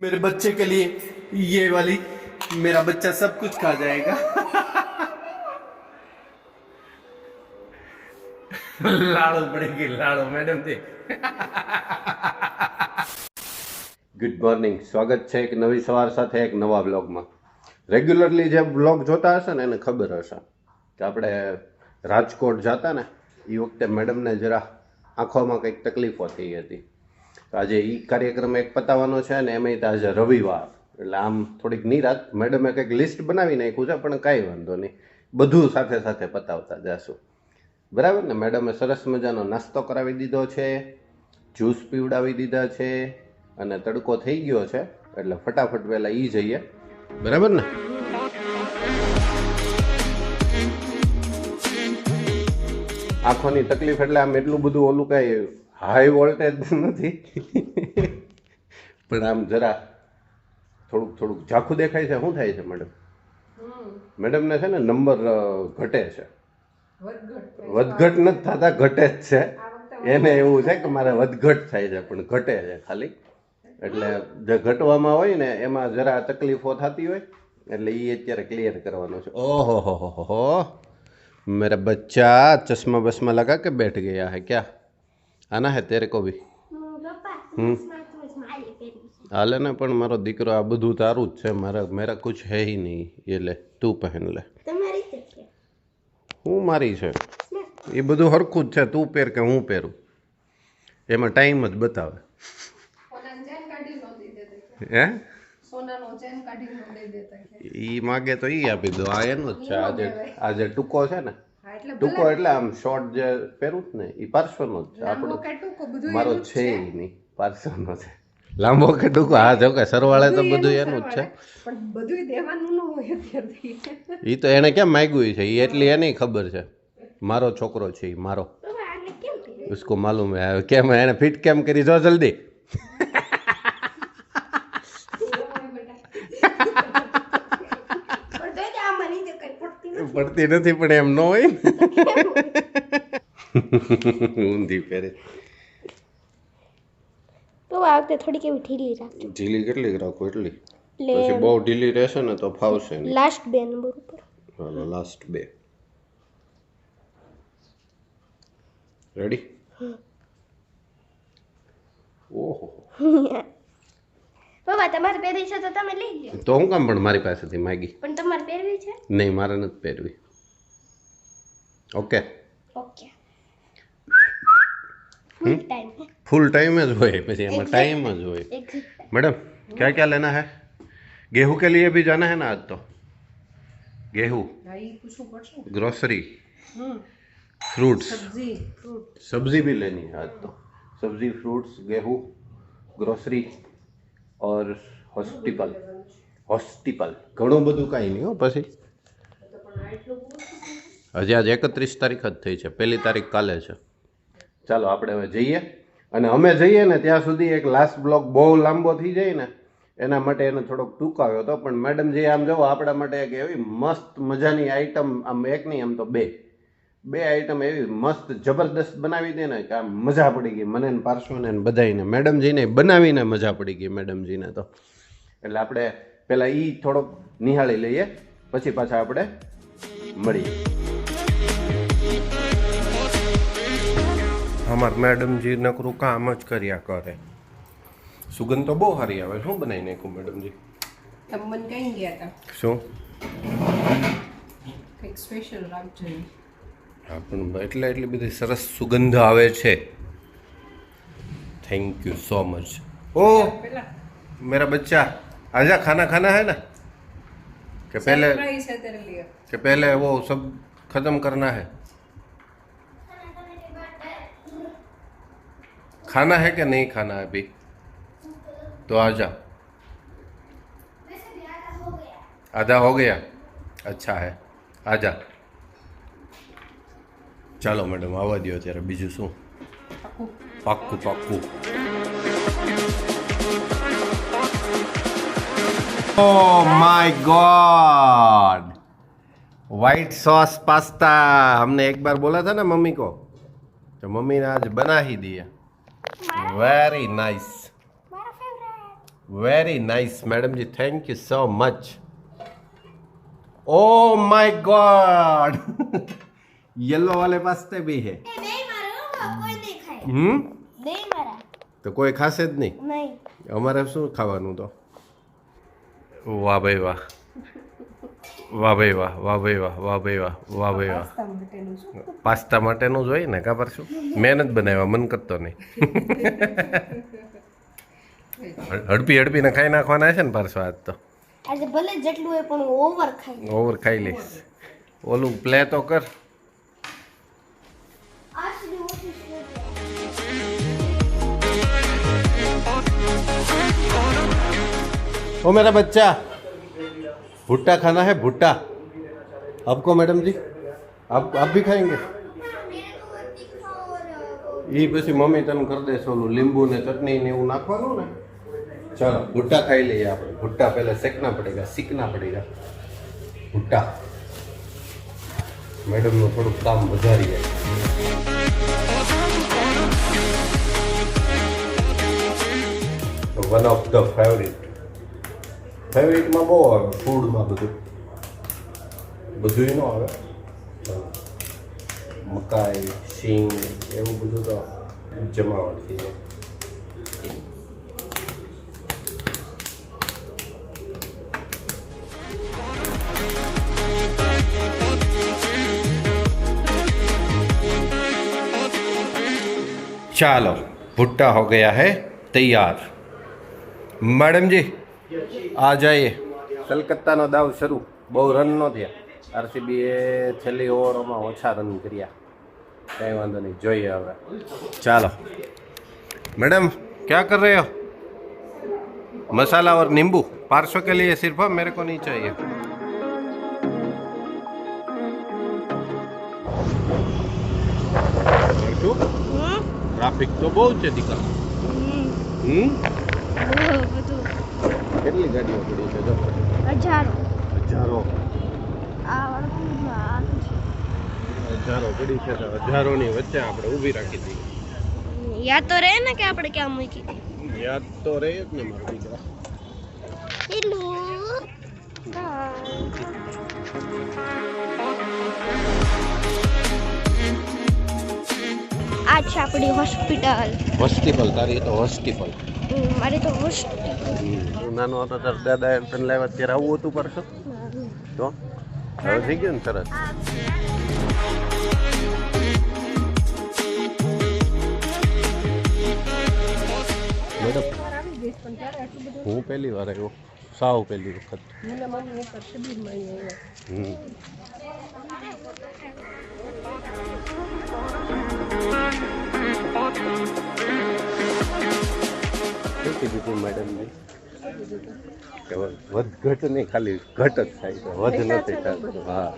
मेरे बच्चे के लिए ये वाली मेरा बच्चा सब कुछ खा जाएगा लाड़ो पड़ेगी लाड़ो मैडम थे ગુડ મોર્નિંગ, સ્વાગત છે એક નવી સવાર સાથે એક નવા બ્લોગમાં. રેગ્યુલરલી જે બ્લોગ જોતા હશે ને એને ખબર હશે કે આપણે રાજકોટ જતા ને એ વખતે મેડમને જરા આંખોમાં કંઈક તકલીફો થઈ હતી. તો આજે એ કાર્યક્રમ એક પતાવવાનો છે ને એમાંય આજે રવિવાર એટલે આમ થોડીક નિરાત મેડમે કંઈક લિસ્ટ બનાવી નાખ્યું છે, પણ કાંઈ વાંધો નહીં, બધું સાથે સાથે પતાવતા જશું. બરાબર ને? મેડમે સરસ મજાનો નાસ્તો કરાવી દીધો છે, જ્યુસ પીવડાવી દીધા છે અને તડકો થઈ ગયો છે એટલે ફટાફટ વહેલા ઈ જઈએ. બરાબર ને? આંખોની તકલીફ એટલે આમ એટલું બધું ઓલું કઈ હાઈ વોલ્ટેજ નથી પણ આમ જરા થોડુંક ઝાખું દેખાય છે. શું થાય છે મેડમ? મેડમને છે ને નંબર ઘટે છે, વધઘટ નથી થતા, ઘટે જ છે. એને એવું છે કે મારે વધઘટ થાય છે પણ ઘટે છે ખાલી. એટલે જે ઘટવામાં હોય ને એમાં જરા તકલીફો થતી હોય એટલે એ અત્યારે ક્લિયર કરવાનો છે. ઓહો હો હો, मेरा बच्चा चश्मा बसमा लगा के बैठ गया है क्या? आना है तेरे को भी? हाले ने पण मारो दीकरो आ બધું તારું જ છે, मेरा कुछ है ही नहीं. ये ले તું પહેન લે. હું મારી છે એ બધું હરખું જ છે, તું પહેર કે હું પહેરું એમાં ટાઈમ જ બતાવે. હે ઈ માગે તો ઈ આપી દો. આ એનો જ છે. આજે ટૂંકો છે ને, ટૂંકો એટલે આમ શોર્ટ જે પહેરું જ ને એ પાર્શ્વનો જ છે. આપણો મારો છે ઈ નહીં, પાર્શ્વનો છે. લાંબો કે ટૂંકો? હા જો કે સરવાળે તો બધું એનું જ છે. ઈ તો એને કેમ માગ્યું છે ઈ એટલી એને ખબર છે. મારો છોકરો છે ઈ મારો, ઉસકો માલુમ હે. કેમ એને ફિટ કેમ કરી? જો જલ્દી. પડતી નથી પણ એમ ન હોય ઊંધી પહેરે તો આવતે થોડી કેવી ઢીલી રાખજો. ઢીલી કેટલી રાખો એટલી? પછી બહુ ઢીલી રહેશે ને તો ફાવશે નહીં. લાસ્ટ બે નંબર ઉપર. હાલો લાસ્ટ બે. રેડી? ઓહો પપ્પા તમારે પહેરવી છે તો તમે લઈ લો. તો હું કામ પણ મારી પાસેથી માગી? પણ તમારે પહેરવી છે? નહીં, મારે નથી પહેરવી. Okay okay. Full time full time જ હોય, પછી એમાં ટાઈમ જ હોય. मैडम क्या क्या लेना है? गेहूं के लिए भी जाना है ना आज तो? गेहूं, ग्रोसरी, फ्रूट्स, सब्जी भी लेनी है आज तो. सब्जी, फ्रूट्स, गेहूं, ग्रोसरी और હોસ્પિટલ ઘણું બધું કાંઈ નહીં હો. પછી હજી આજ 31 તારીખ જ થઈ છે, 1 તારીખ કાલે છે. ચાલો આપણે હવે જઈએ. અને અમે જઈએ ને ત્યાં સુધી એક લાસ્ટ બ્લોગ બહુ લાંબો થઈ જાય ને એના માટે એને થોડોક ટૂંકાવ્યો હતો. પણ મેડમ જે આમ જુઓ આપણા માટે એક એવી મસ્ત મજાની આઈટમ, આમ એક નહીં આમ તો બે આઈટમ એવી મસ્ત જબરદસ્ત બનાવી દે ને કે આમ મજા પડી ગઈ મને ને પાર્શ્વને બધાને. મેડમજીને બનાવીને મજા પડી ગઈ મેડમજીને તો. એટલે આપણે પહેલાં એ થોડોક નિહાળી લઈએ પછી પાછા આપણે મળીએ. અમાર મેડમજી નકરું કામ જ કર્યા કરે. સુગંધ તો બહુ સારી આવે. શું બનાવી નાખ્યું મેડમજી? તમન કઈ ગયા હતા? શું કંઈક સ્પેશિયલ રાખજો. હા પણ એટલી બધી સરસ સુગંધ આવે છે. Thank you so much. ओ मेरा बच्चा आजा, खाना खाना है ना? कि पहले सरप्राइज है तेरे लिए. कि पहले वो सब खत्म करना है? खाना है कि नहीं खाना है अभी? तो आजा. आधा हो गया? अच्छा है, आजा. ચાલો મેડમ આવવા દો ત્યારે. બીજું શું? પાક્કું પાક્કું. Oh my God, white sauce pasta. हमने एक बार बोला था ना मम्मी को, तो मम्मी ने आज बना ही दिया. Very nice. Very nice madam ji, thank you so much. Oh my god, yellow वाले पास्ते भी है। કોઈ નહીં ખાય બે મારા તો કોઈ ખાશે જ નહીં, નહીં અમારે શું ખાવાનું? તો વાહ ભાઈ વાહ, વાહ ભાઈ વાહ, વાહ ભાઈ વાહ, વાહ ભાઈ વાહ, વાહ ભાઈ વાહ. પાસ્તા માટેનું શું? પાસ્તા માટેનું જ હોય ને, કાબર શું મેં જ બનાવ્યા, મન કરતો નહીં. હડપીને ખાઈ નાખવાના છે ને પારસો આજ તો. આજે ભલે જેટલું હોય પણ ઓવર ખાઈ ઓવર ખાઈ લઈશ. ઓલું પ્લે તો કર. ओ मेरा बच्चा, भुट्टा खाना है, भुट्टा आपको मैडम जी? आप भी खाएंगे? ये પછી મમ્મી તને કરી દેશે ઓલું લીંબુ ને ચટણી ને એવું નાખવાનું ને. ચાલો ભુટ્ટા ખાઈ લઈએ આપણે. ભુટ્ટા પહેલા સેકના પડેગા, सीखना पड़ेगा ભુટ્ટા. મેડમ નું થોડુંક કામ વધારી જાય. વન ઓફ ધ ફેવરિટમાં બહુ આવે ફૂડમાં, બધું ન આવે. મકાઈ, શીંગ એવું બધું તો જમાવટ થઈ જાય. ચાલો ભुट्टा हो गया है तैयार. मैडम जी आ जाइए. કલકત્તાનો દાવ શરૂ. બહુ રન ન થયા. આરસીબી એ છેલ્લી ઓવરોમાં ઓછા રન કર્યા. કંઈ વાંધો નહીં, જોઈએ હવે. ચાલો मैडम क्या कर रहे हो? मसाला और नींबू 500 के लिए सिर्फ, मेरे को नहीं चाहिए. ટ્રાફિક તો બહુ છે દીકરા. કેટલી ગાડીઓ પડી છે? જો હજારો પડી છે. તો હજારોની વચ્ચે આપણે ઊભી રાખી દીધી. યાદ તો રહે ને કે આપણે ક્યાં મૂકી હતી. યાદ તો રહે જ ને મારા દીકરા. આ છે આપણી હોસ્પિટલ. હોસ્પિટલ? તારી તો હોસ્પિટલ. મારી તો હોસ્પિટલ. તું નાનો હતો તાર દાદા તને લાવ્યા ત્યારે આવું હતું પરસો? તો હવે થઈ ગયું ને સરસ. મેડમ હું પહેલી વાર આવ્યો, સાવ પહેલી વખત. શું કીધું તું મેડમને? કે વધઘટ નહીં, ખાલી ઘટ જ થાય છે, વધ નથી થતું. હા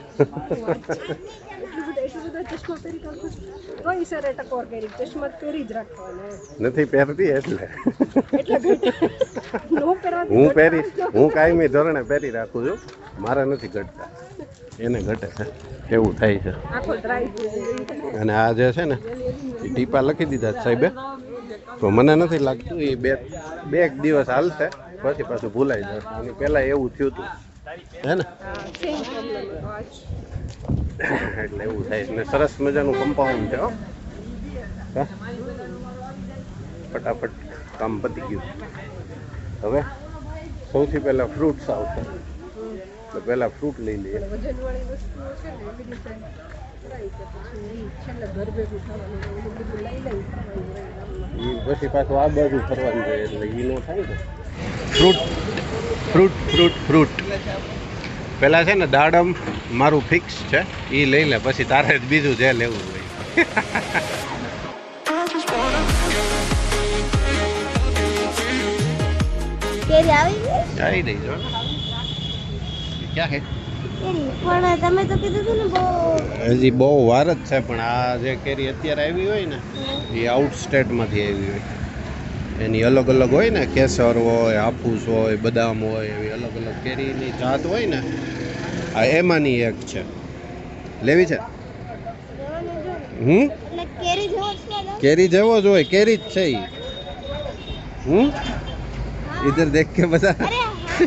નથી પહેરતી એટલે હું પહેરીશ. હું કાયમી ધોરણે પહેરી રાખું છું. મારા નથી ઘટતા, એને ઘટે છે એવું થાય છે. અને આ જે છે ને એ ટીપા લખી દીધા સાહેબે, તો મને નથી લાગતું એ બે એક દિવસ હાલશે, પછી પાછું ભૂલાઈ જશે. અને પહેલાં એવું થયું હતું હે ને, એટલે એવું થાય. ને સરસ મજાનું કમ્પાઉન્ડ છે. ફટાફટ કામ પતી ગયું. હવે સૌથી પહેલાં ફ્રૂટ્સ આવશે, તો પહેલાં ફ્રૂટ લઈ લઈએ. પછી પાછું આ બાજુ ફરવાનું છે એટલે એ નો થાય ને. ફ્રૂટ ફ્રૂટ ફ્રૂટ ફ્રૂટ પહેલાં છે ને દાડમ મારું ફિક્સ છે, એ લઈ લે, પછી તારે જ બીજું જે લેવું હોય. આવી દઈ જો ક્યાં હે. પણ તમે તો કીધું હતું ને બહુ હજી બહુ વાર જ છે. પણ આ જે કેરી અત્યારે આવી હોય ને એ આઉટ સ્ટેટમાંથી આવી હોય. એની અલગ અલગ હોય ને, કેસર હોય, હાફૂસ હોય, બદામ હોય, એવી અલગ અલગ કેરીની જાત હોય ને. આ એમાંની એક છે. લેવી છે? કેરી જેવો સ્વાદ આવે. કેરી જેવો જ હોય, કેરી જ છે એ. इधर देख के बता અરે હા,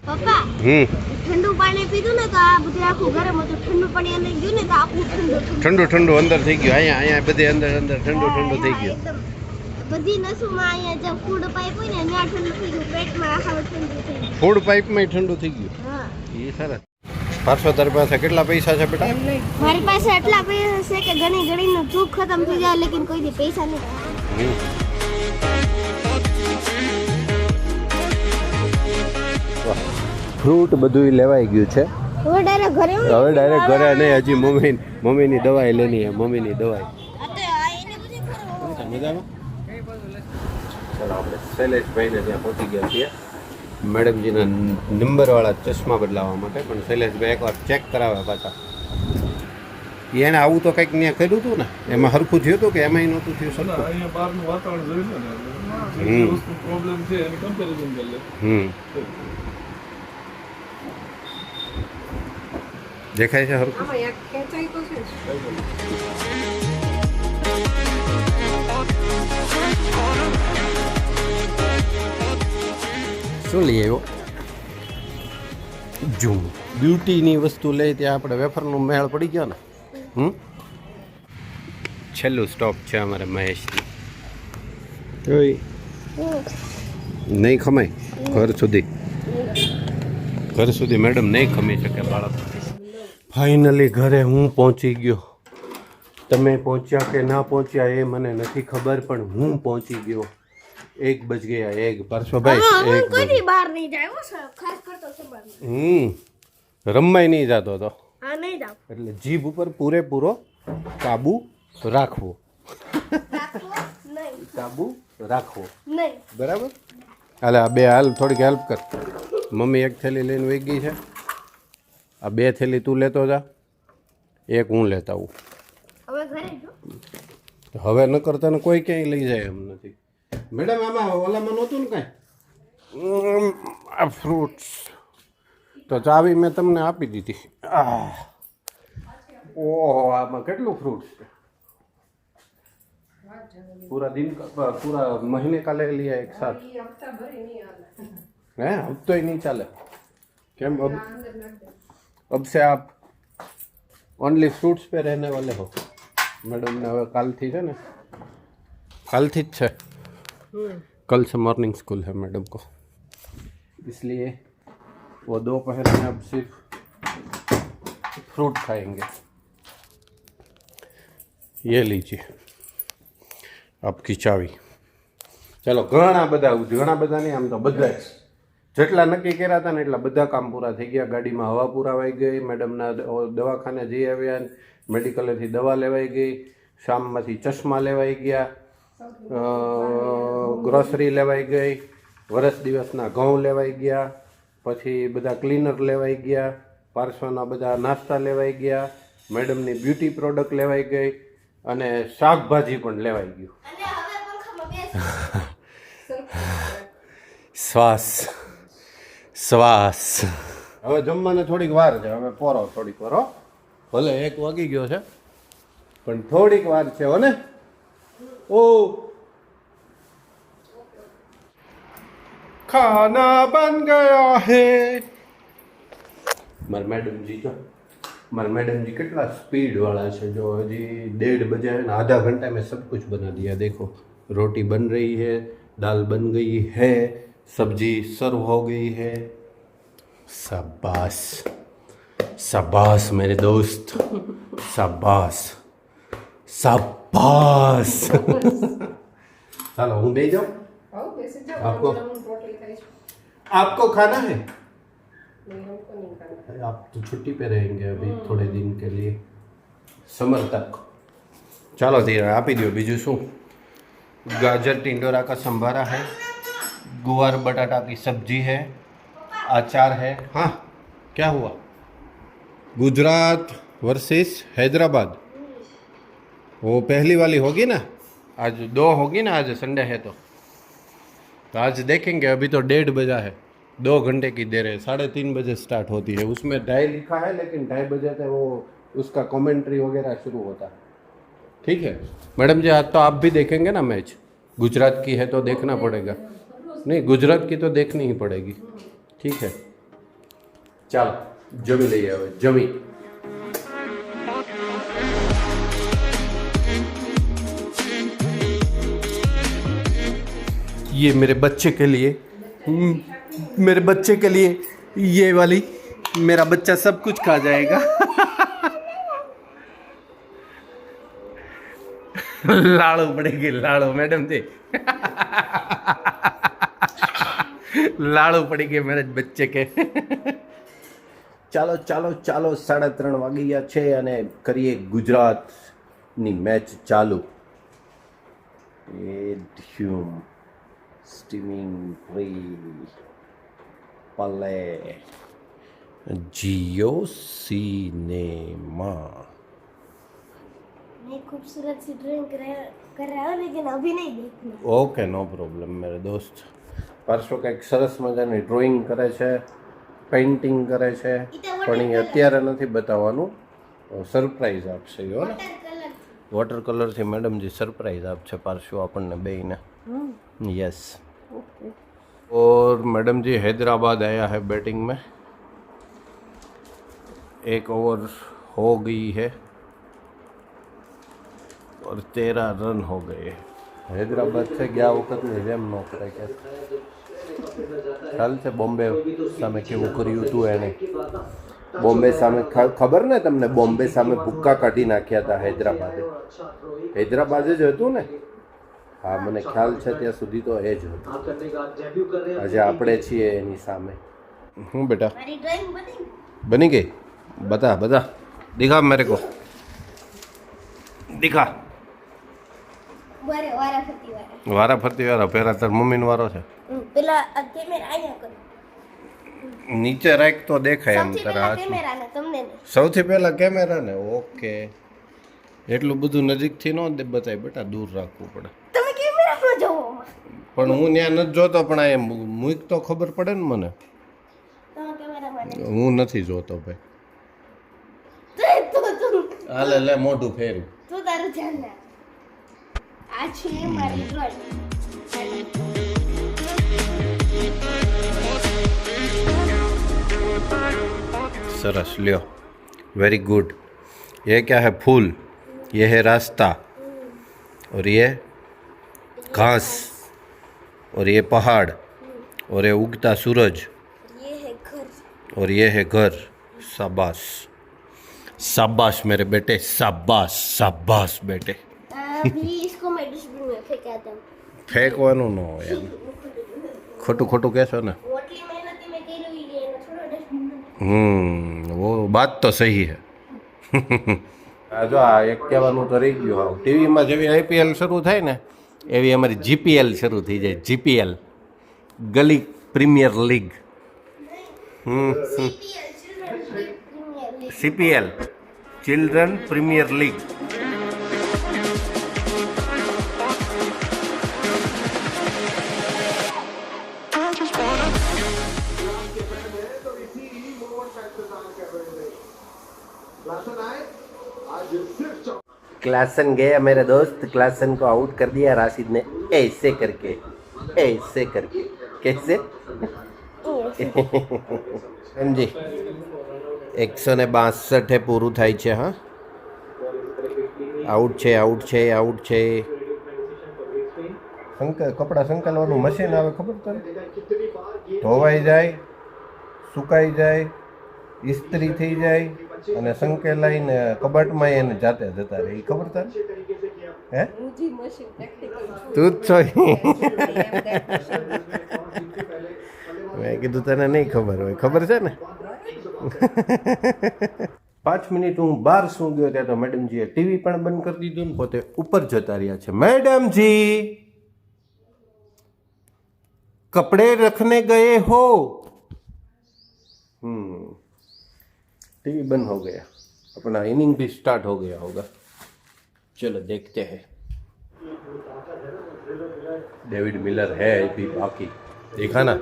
પપ્પા ઠંડુ પાણી પીધું ને તો આ બધું આખું ગરમ હતું. ઠંડુ પાણી અંદર ગયું ને તો આખું ઠંડુ ઠંડુ ઠંડુ અંદર થઈ ગયું અહીંયા બધે અંદર ઠંડુ ઠંડુ થઈ ગયું એકદમ બધી નસોમાં અહીંયા જે ફૂડ પાઇપ હોય ને ત્યાં ઠંડુ થઈ ગયું. પેટમાં આખા ઠંડુ થઈ ગયું. ફૂડ પાઇપમાં ઠંડુ થઈ ગયું હા એ સરસ. પાર્શ્વ તારી પાસે કેટલા પૈસા છે બેટા? મારી પાસે એટલા પૈસા છે કે ઘણી ઘડીનું ચૂક ખતમ થઈ જાય લેકિન કોઈ દી પૈસા નહીં. ફ્રૂટ બધું લેવાઈ ગયું છે. હવે ડાયરેક્ટ ઘરે હવે ડાયરેક્ટ ઘરે નહીં, હજી મમ્મીની દવાઈ લેની છે. મમ્મીની દવાઈ મજામાં. ચાલો આપણે શૈલેષભાઈને ત્યાં પહોંચી ગયા છીએ મેડમજીના નંબરવાળા ચશ્મા બદલાવવા માટે. પણ શૈલેષભાઈ એકવાર ચેક કરાવે પાછા. એને આવું તો કંઈક ત્યાં કર્યું હતું ને, એમાં હરખું થયું હતું કે એમાંય નહોતું થયું સરખું? અહીંયા બહારનું વાતાવરણ જોયું ને પ્રોબ્લેમ છે એની કમ્પેરિઝન કરી લે. દેખાય છે હરખું? આમાં યાર ખેંચાઈ તો છે જ. શું લઈ આવ્યો? જૂમ બ્યુટીની વસ્તુ લઈ ત્યાં આપણે વેફરનો મેળ પડી ગયો ને. છેલ્લું સ્ટોપ છે અમારે મહેશની. નહીં ખમાય ઘર સુધી મેડમ નહીં ખમી શકે બાળક. ફાઇનલી ઘરે હું પહોંચી ગયો. તમે પહોંચ્યા કે ના પહોંચ્યા એ મને નથી ખબર, પણ હું પહોંચી ગયો. 1 બજ ગયા. 1 પાર્શ્વભાઈ 1 કોઈ દી બહાર નહીં જાય હો સર, ખાસ કરતો સબર. રમવાય નહીં જતો હતો. હા નહીં જાવ. એટલે જીભ ઉપર પૂરેપૂરો કાબુ રાખવો. નહીં કાબુ રાખવો, નહીં. બરાબર? હાલે આ બે હાલ થોડીક હેલ્પ કર. મમ્મી 1 થેલી લઈને વહી ગઈ છે. આ 2 થેલી તું લેતો જા, 1 હું લેતા આવું. હવે ઘરે જો. હવે ન કરતા ને કોઈ ક્યાંય લઈ જાય એમ નથી. મેડમ આમાં ઓલામાં નહોતું ને કાંઈ આ ફ્રૂટ્સ તો ચાવી મેં તમને આપી દીધી. ઓહો આમાં કેટલું ફ્રૂટ્સ છે. पूरा दिन का पूरा महीने का ले लिया एक साथ. है अब तो ही नहीं चले. क्या अब से आप ओनली फ्रूट्स पे रहने वाले हो? मैडम ने હવે કાલથી છે ને, કાલથી જ છે. कल से मॉर्निंग स्कूल है मैडम को, इसलिए वो दोपहर में अब सिर्फ फ्रूट खाएंगे. ये लीजिए આપકી ચાવી. ચાલો ઘણા બધા નહીં, આમ તો બધા જ જેટલા નક્કી કર્યા હતા ને એટલા બધા કામ પૂરા થઈ ગયા. ગાડીમાં હવા પુરાવાઈ ગઈ, મેડમના દવાખાને જઈ આવ્યા, મેડિકલેથી દવા લેવાઈ ગઈ, શામમાંથી ચશ્મા લેવાઈ ગયા, ગ્રોસરી લેવાઈ ગઈ, વરસ દિવસના ઘઉં લેવાઈ ગયા, પછી બધા ક્લીનર લેવાઈ ગયા, પાર્સવાના બધા નાસ્તા લેવાઈ ગયા, મેડમની બ્યુટી પ્રોડક્ટ લેવાઈ ગઈ અને શાકભાજી પણ લેવાઈ ગયું. શ્વાસ હવે જમવાને થોડીક વાર છે. હવે પોરો થોડીક વાર, ભલે 1 વાગી ગયો છે પણ થોડીક વાર છે હો ને. ઓ ખાના બન ગયા હે. મારા મેડમજી જો, મારા मैडम जी कितना स्पीड वाला है. जो अभी 1:30 बजे है ना, आधा घंटा में सब कुछ बना दिया. देखो रोटी बन रही है, दाल बन गई है, सब्जी सर्व हो गई है. शाबाश शाबाश मेरे दोस्त, शाबाश शाबाश. चलो हूँ दे जाओ. આવો બેસી જાઓ. આપકો રોટલી ખાઈ છે. आपको खाना है? નહીં हमको नहीं खाना. आप तो छुट्टी पे रहेंगे अभी थोड़े दिन के लिए, समर तक. चलो धीरे आपी दो. बीजू शू? गाजर टिंडोरा का संभारा है, गुवार बटाटा की सब्जी है, अचार है. हाँ क्या हुआ? गुजरात वर्सेस हैदराबाद, वो पहली वाली होगी ना. आज 2 होगी ना, आज संडे है तो आज देखेंगे. अभी तो 1:30 बजा है, 2 घंटे की देर है. 3:30 बजे स्टार्ट होती है. उसमें 2:30 लिखा है, लेकिन 2:30 बजे से वो उसका कमेंट्री वगैरह शुरू होता है. ठीक है मैडम जी, आज तो आप भी देखेंगे ना मैच? गुजरात की है तो देखना पड़ेगा। नहीं, गुजरात की तो देखनी ही पड़ेगी। ठीक है, चल जमी ले आओ, जमी। ये मेरे बच्चे के लिए, मेरे बच्चे के लिए ये वाली, मेरा बच्चा सब कुछ खा जाएगा। लाड़ो पड़ेगी, लाड़ो मैडम जी। लाड़ो पड़ेगी मेरे बच्चे के। ચાલો ચાલો ચાલો 3:30 વાગી ગયા છે અને કરીએ ગુજરાતની મેચ ચાલુ. એડ્યુમ સ્ટીમિંગ ફ્રી પલે जियो सिनेमा. मैं खूबसूरत सी ड्राइंग कर रहा हूँ लेकिन अभी नहीं देखना. ઓકે, નો પ્રોબ્લેમ મેરે દોસ્ત. પાર્શ્વ કંઈક સરસ મજાની ડ્રોઈંગ કરે છે, પેઇન્ટિંગ કરે છે, પણ એ અત્યારે નથી બતાવવાનું, સરપ્રાઈઝ આપશે. હો ને, વોટર કલરથી મેડમજી સરપ્રાઈઝ આપશે પાર્શ્વ આપણને બેયને. यस. और मैडम जी हैदराबाद आया है बैटिंग में. एक ओवर हो गई है और 13 रन हो गए. हैदराबाद से ગયા વખતની જેમ ન કરે કે ખ્યાલ છે બોમ્બે સામે કેવું કર્યું હતું એણે. બોમ્બે સામે ખબર ને તમને, બોમ્બે સામે ભૂક્કા કાઢી નાખ્યા હતા હૈદરાબાદે. હૈદરાબાદ જ હતું ને? હા, મને ખ્યાલ છે ત્યાં સુધી તો એ જ હતું. આજે આપણે છીએ એની સામે. હું બેટા मेरी ड्राइंग बनी. बनी गई? बता बता, दिखा मेरे को, दिखा. वारे वारा फरती वारा. वारा फरती वारा પહેલા તાર મમ્મીનો વારો છે. પેલા આ કેમેરા આયા કરો. નીચે રાખ તો દેખાય એમ તારા હાથ. કેમેરા ને તમને નહીં. સૌથી પહેલા કેમેરા ને. ઓકે, એટલું બધું નજીકથી ન બતાય બેટા, દૂર રાખવું પડે. તમે કેમેરા નો જોવો. પણ હું ત્યાં નથી જોતો, પણ આ મૂક તો ખબર પડે ને મને. તમે કેમેરા માં હું નથી જોતો ભાઈ. તું હાલે લે મોઢું ફેરું. તું તારું ધ્યાન રાખ. આ છે મારી ડ્રોઈંગ. सरस लियो, वेरी गुड. ये क्या है? फूल. ये है रास्ता, और ये घास, और ये पहाड़, और ये उगता सूरज, ये है घर. और ये है घर. शाबाश शाबाश मेरे बेटे, शाबाश शाबाश बेटे. अभी इसको मैं डस्टबिन में फेंका दूं. फेंकવાનું ન હોય યાર, ખોટું ખોટું કહેશો ને. ઓટલી મહેનતી મેં કરી લઈ ગઈ એનો થોડો ડસ્ટબિન. वो बात तो सही है. જો આ એક કહેવાનું તો રહી ગયું. ટીવીમાં જેવી IPL શરૂ થાય ને એવી અમારી GPL શરૂ થઈ જાય. GPL, ગલી premier league. CPL, children premier league. Klaasen गया मेरे दोस्त, क्लासन को आउट कर दिया राशिद ने, ऐसे करके कैसे. સમજી 162 પૂરું થાય છે. હા, આઉટ છે. કપડાં સંકાલવાનું મશીન આવે, ખબર તને? ધોવાઈ જાય, સુકાઈ જાય, ઇસ્ત્રી થઈ જાય અને સંકેલાઈને કબાટમાં એને જાતે જતા રહે. ખબર તને? હે, તું જ છો. મેં કીધું તને નહીં ખબર હોય, ખબર છે ને. 5 મિનિટ હું બહાર સૂ ગયો ત્યાં તો મેડમજીએ ટીવી પણ બંધ કરી દીધું ને પોતે ઉપર જતા રહ્યા છે. મેડમજી કપડે રખને ગए हो? टीवी बंद हो गया, अपना इनिंग भी स्टार्ट हो गया होगा. चलो देखते हैं. डेविड मिलर है अभी बाकी, देखा ना.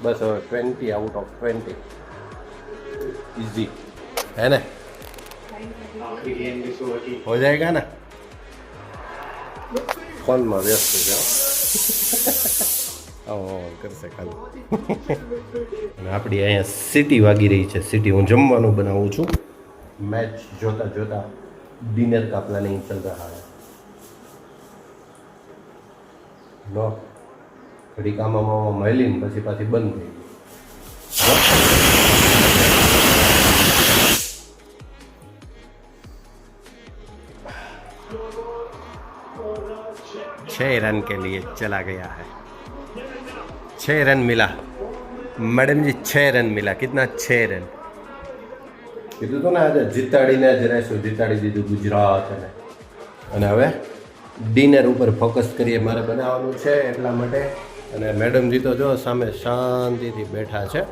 बस 20 आउट ऑफ 20 इजी है ना. हो जाएगा ना ફોનમાં વ્યસ્ત છે કરશે ખાલી અને આપણી અહીંયા સિટી વાગી રહી છે સિટી હું જમવાનું બનાવું છું મેચ જોતા જોતા डिनर का प्लानिंग चल रहा है लो घड़ी कामમાં મહિલીન પછી પાછી બંધ થઈ गई 6 रन के लिए चला गया है 6 रन मिला मैडम जी 6 रन मिला कितना 6 रन કીધું તો ને આજે જીતાડીને જ રહેશું જીતાડી દીધું ગુજરાત અને હવે ડિનર ઉપર ફોકસ કરીએ મારે બનાવવાનું છે એટલા માટે અને મેડમજી તો જો સામે શાંતિથી બેઠા છે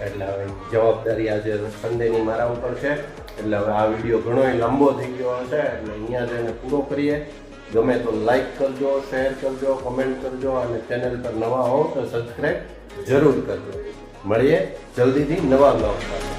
એટલે હવે જવાબદારી આજે સન્ડેની મારા ઉપર છે એટલે હવે આ વિડીયો ઘણો લાંબો થઈ ગયો હશે એટલે અહીંયા જઈને પૂરો કરીએ ગમે તો લાઈક કરજો શેર કરજો કમેન્ટ કરજો અને ચેનલ પર નવા હો તો સબસ્ક્રાઈબ જરૂર કરજો મળીએ જલ્દીથી નવા બ્લોગ સાથે